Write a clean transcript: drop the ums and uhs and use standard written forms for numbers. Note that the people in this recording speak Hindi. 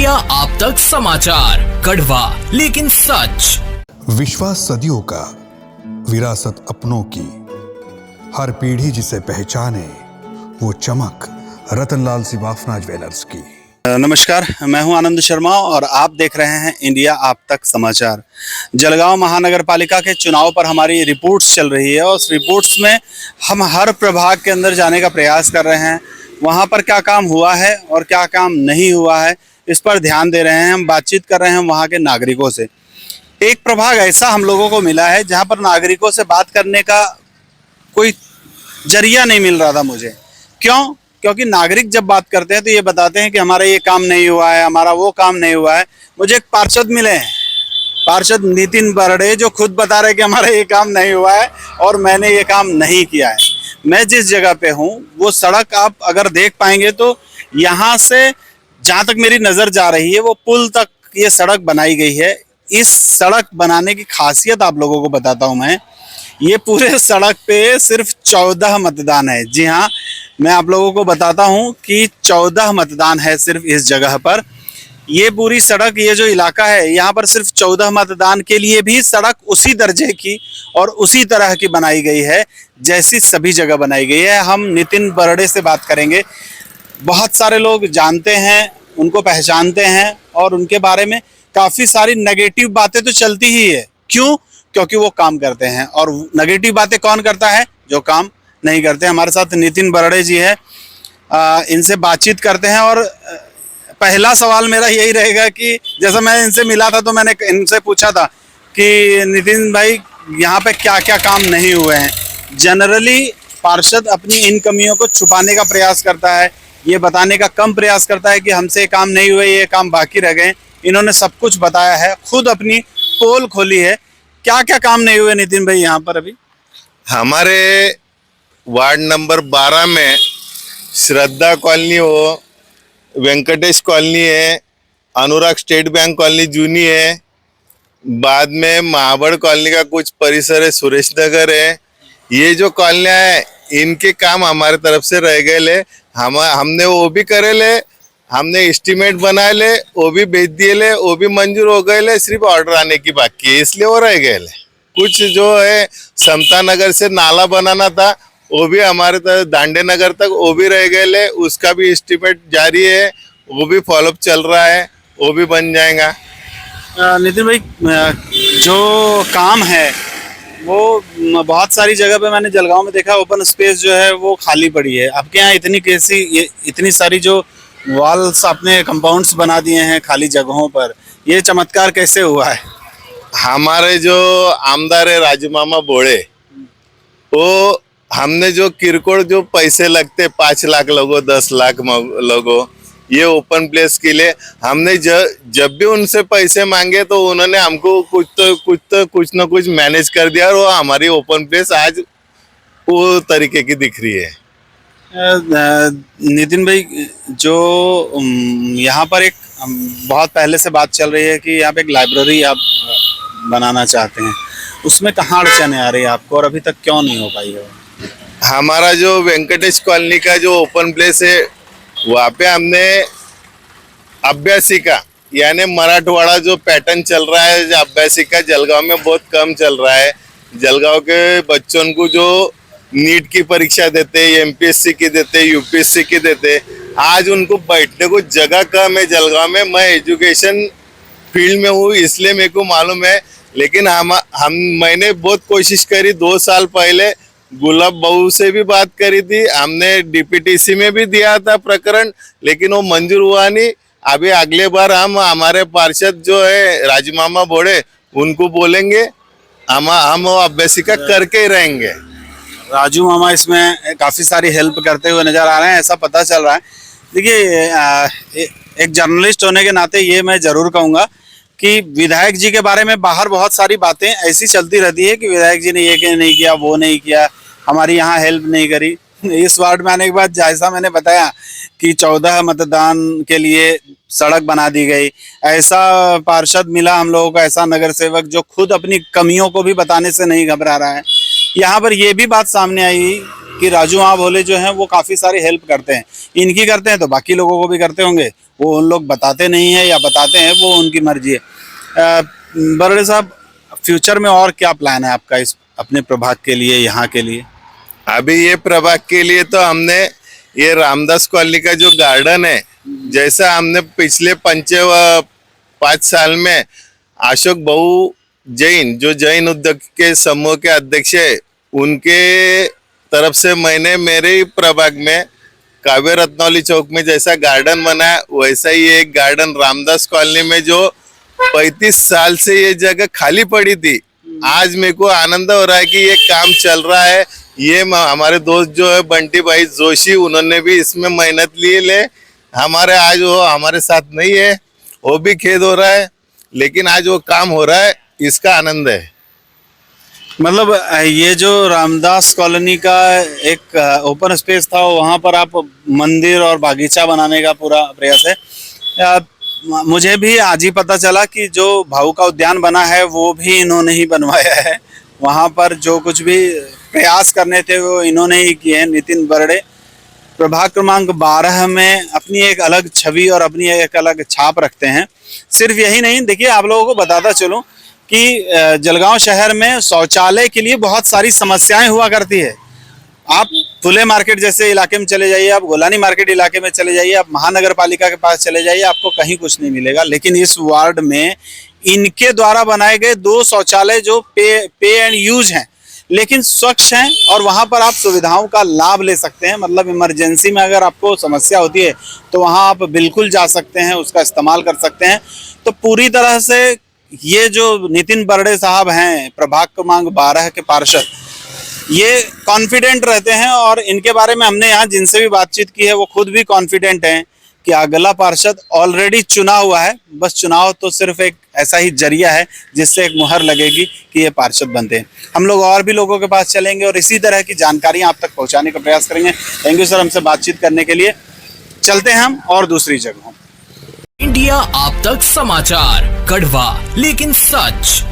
इंडिया आप तक समाचार, कड़वा लेकिन सच। विश्वास सदियों का, विरासत अपनों की, हर पीढ़ी जिसे पहचाने वो चमक रतनलाल सिवाफना ज्वेलर्स की। नमस्कार, मैं हूं आनंद शर्मा और आप देख रहे हैं इंडिया आप तक समाचार। जलगांव महानगर पालिका के चुनाव पर हमारी रिपोर्ट्स चल रही है और उस रिपोर्ट्स में हम हर प्रभाग के अंदर जाने का प्रयास कर रहे हैं। वहां पर क्या काम हुआ है और क्या काम नहीं हुआ है, इस पर ध्यान दे रहे हैं। हम बातचीत कर रहे हैं वहां के नागरिकों से। एक प्रभाग ऐसा हम लोगों को मिला है जहां पर नागरिकों से बात करने का कोई जरिया नहीं मिल रहा था मुझे। क्यों? क्योंकि नागरिक जब बात करते हैं तो ये बताते हैं कि हमारा ये काम नहीं हुआ है, हमारा वो काम नहीं हुआ है। मुझे एक पार्षद मिले हैं, पार्षद नितिन बरड़े, जो खुद बता रहे हैं कि हमारा ये काम नहीं हुआ है और मैंने ये काम नहीं किया है। मैं जिस जगह पे हूँ वो सड़क आप अगर देख पाएंगे तो यहाँ से जहाँ तक मेरी नज़र जा रही है वो पुल तक ये सड़क बनाई गई है। इस सड़क बनाने की खासियत आप लोगों को बताता हूँ मैं। ये पूरे सड़क पे सिर्फ 14 मतदान है। जी हाँ, मैं आप लोगों को बताता हूँ कि 14 मतदान है सिर्फ इस जगह पर। ये पूरी सड़क, ये जो इलाका है, यहाँ पर सिर्फ 14 मतदान के लिए भी सड़क उसी दर्जे की और उसी तरह की बनाई गई है जैसी सभी जगह बनाई गई है। हम नितिन बरड़े से बात करेंगे। बहुत सारे लोग जानते हैं, उनको पहचानते हैं और उनके बारे में काफ़ी सारी नेगेटिव बातें तो चलती ही है। क्यों? क्योंकि वो काम करते हैं। और नेगेटिव बातें कौन करता है? जो काम नहीं करते। हमारे साथ नितिन बरड़े जी है, इनसे बातचीत करते हैं। और पहला सवाल मेरा यही रहेगा कि जैसा मैं इनसे मिला था तो मैंने इनसे पूछा था कि नितिन भाई यहाँ पे क्या क्या काम नहीं हुए हैं। जनरली पार्षद अपनी इन कमियों को छुपाने का प्रयास करता है, ये बताने का कम प्रयास करता है कि हमसे ये काम नहीं हुए, ये काम बाकी रह गए। इन्होंने सब कुछ बताया है, खुद अपनी पोल खोली है। क्या क्या काम नहीं हुए नितिन भाई यहाँ पर अभी? हमारे वार्ड नंबर 12 में श्रद्धा कॉलोनी हो, वेंकटेश कॉलोनी है, अनुराग स्टेट बैंक कॉलोनी जूनी है, बाद में महाबड़ कॉलोनी का कुछ परिसर है, सुरेश नगर है। ये जो कॉलोनियाँ है इनके काम हमारे तरफ से रह गए ले। हमने वो भी करे ले, हमने एस्टीमेट बनाए ले, वो भी भेज दिए ले, वो भी मंजूर हो गए ले, सिर्फ ऑर्डर आने की बाकी है, इसलिए वो रह गए ले। कुछ जो है समता नगर से नाला बनाना था वो भी हमारे तरफ दांडे नगर तक वो भी रह गए ले, उसका भी एस्टीमेट जारी है, वो भी फॉलोअप चल रहा है, वो भी बन जाएगा। नितिन भाई, जो काम है वो बहुत सारी जगह पे मैंने जलगांव में देखा, ओपन स्पेस जो है वो खाली पड़ी है। आपके यहाँ इतनी सारी जो वॉल्स आपने कंपाउंड्स बना दिए हैं खाली जगहों पर, ये चमत्कार कैसे हुआ है? हमारे जो आमदार है राजू मामा बोड़े, वो हमने जो किरकोड़ जो पैसे लगते 5 लाख लोगों, 10 लाख लोगों, ये ओपन प्लेस के लिए हमने जब भी उनसे पैसे मांगे तो उन्होंने हमको कुछ ना कुछ मैनेज कर दिया और वो हमारी ओपन प्लेस आज वो तरीके की दिख रही है। नितिन भाई, जो यहाँ पर एक बहुत पहले से बात चल रही है कि यहाँ पे एक लाइब्रेरी आप बनाना चाहते हैं, उसमें कहाँ अड़चने आ रही है आपको और अभी तक क्यों नहीं हो पाई है? हमारा जो वेंकटेश कॉलोनी का जो ओपन प्लेस है वहाँ पे हमने अभ्यासिका यानी मराठवाड़ा जो पैटर्न चल रहा है, अभ्यासिका जलगांव में बहुत कम चल रहा है। जलगांव के बच्चों को जो नीट की परीक्षा देते, एमपीएससी की देते, यूपीएससी की देते, आज उनको बैठने को जगह कम है जलगांव में। मैं एजुकेशन फील्ड में हूँ इसलिए मेरे को मालूम है, लेकिन मैंने बहुत कोशिश करी। 2 साल पहले गुलाब बहू से भी बात करी थी, हमने डीपीटीसी में भी दिया था प्रकरण, लेकिन वो मंजूर हुआ नहीं। अभी अगले बार हम हमारे पार्षद जो है राजू मामा बोड़े, उनको बोलेंगे, हम वो अभ्यासिका करके ही रहेंगे। राजू मामा इसमें काफ़ी सारी हेल्प करते हुए नज़र आ रहे हैं, ऐसा पता चल रहा है। देखिए, एक जर्नलिस्ट होने के नाते ये मैं ज़रूर कहूँगा कि विधायक जी के बारे में बाहर बहुत सारी बातें ऐसी चलती रहती है कि विधायक जी ने ये नहीं किया, वो नहीं किया, हमारी यहाँ हेल्प नहीं करी। इस वार्ड में आने के बाद जैसा मैंने बताया कि 14 मतदान के लिए सड़क बना दी गई, ऐसा पार्षद मिला हम लोगों को, ऐसा नगर सेवक जो खुद अपनी कमियों को भी बताने से नहीं घबरा रहा है। यहाँ पर ये भी बात सामने आई कि राजू वहाँ भोले जो हैं वो काफ़ी सारी हेल्प करते हैं, इनकी करते हैं तो बाकी लोगों को भी करते होंगे, वो उन लोग बताते नहीं है या बताते हैं वो उनकी मर्जी है। बरड़े साहब, फ्यूचर में और क्या प्लान है आपका इस अपने प्रभाग के लिए, यहाँ के लिए? अभी ये प्रभाग के लिए तो हमने ये रामदास कॉलोनी का जो गार्डन है, जैसा हमने पिछले 5 साल में अशोक भाऊ जैन, जो जैन उद्योग के समूह के अध्यक्ष है, उनके तरफ से मैंने मेरे ही प्रभाग में काव्य रत्नौली चौक में जैसा गार्डन बनाया, वैसा ही एक गार्डन रामदास कॉलोनी में जो 35 साल से ये जगह खाली पड़ी थी, आज मेरे को आनंद हो रहा है कि ये काम चल रहा है। ये हमारे दोस्त जो है बंटी भाई जोशी, उन्होंने भी इसमें मेहनत लिए हमारे आज वो हमारे साथ नहीं है, वो भी खेद हो रहा है, लेकिन आज वो काम हो रहा है, इसका आनंद है। मतलब ये जो रामदास कॉलोनी का एक ओपन स्पेस था, वहाँ पर आप मंदिर और बागीचा बनाने का पूरा प्रयास है। मुझे भी आज ही पता चला कि जो भाऊ का उद्यान बना है वो भी इन्होंने ही बनवाया है। वहाँ पर जो कुछ भी प्रयास करने थे वो इन्होंने ही किए हैं। नितिन बरड़े प्रभाग क्रमांक 12 में अपनी एक अलग छवि और अपनी एक अलग छाप रखते हैं। सिर्फ यही नहीं, देखिए आप लोगों को बताता चलूं कि जलगांव शहर में शौचालय के लिए बहुत सारी समस्याएं हुआ करती है। आप फुले मार्केट जैसे इलाके में चले जाइए, आप गोलानी मार्केट इलाके में चले जाइए, आप महानगर पालिका के पास चले जाइए, आपको कहीं कुछ नहीं मिलेगा। लेकिन इस वार्ड में इनके द्वारा बनाए गए 2 शौचालय जो पे एंड यूज हैं, लेकिन स्वच्छ हैं और वहां पर आप सुविधाओं का लाभ ले सकते हैं। मतलब इमरजेंसी में अगर आपको समस्या होती है तो वहां आप बिल्कुल जा सकते हैं, उसका इस्तेमाल कर सकते हैं। तो पूरी तरह से ये जो नितिन बरड़े साहब हैं प्रभाग क्रमांक 12 के पार्षद, ये कॉन्फिडेंट रहते हैं और इनके बारे में हमने यहाँ जिनसे भी बातचीत की है वो खुद भी कॉन्फिडेंट हैं कि अगला पार्षद ऑलरेडी चुना हुआ है। बस चुनाव तो सिर्फ एक ऐसा ही जरिया है जिससे एक मुहर लगेगी कि ये पार्षद बनते हैं। हम लोग और भी लोगों के पास चलेंगे और इसी तरह की जानकारियां आप तक पहुंचाने का प्रयास करेंगे। थैंक यू सर, हमसे बातचीत करने के लिए। चलते हैं हम और दूसरी जगहों। इंडिया आप तक समाचार, कड़वा लेकिन सच।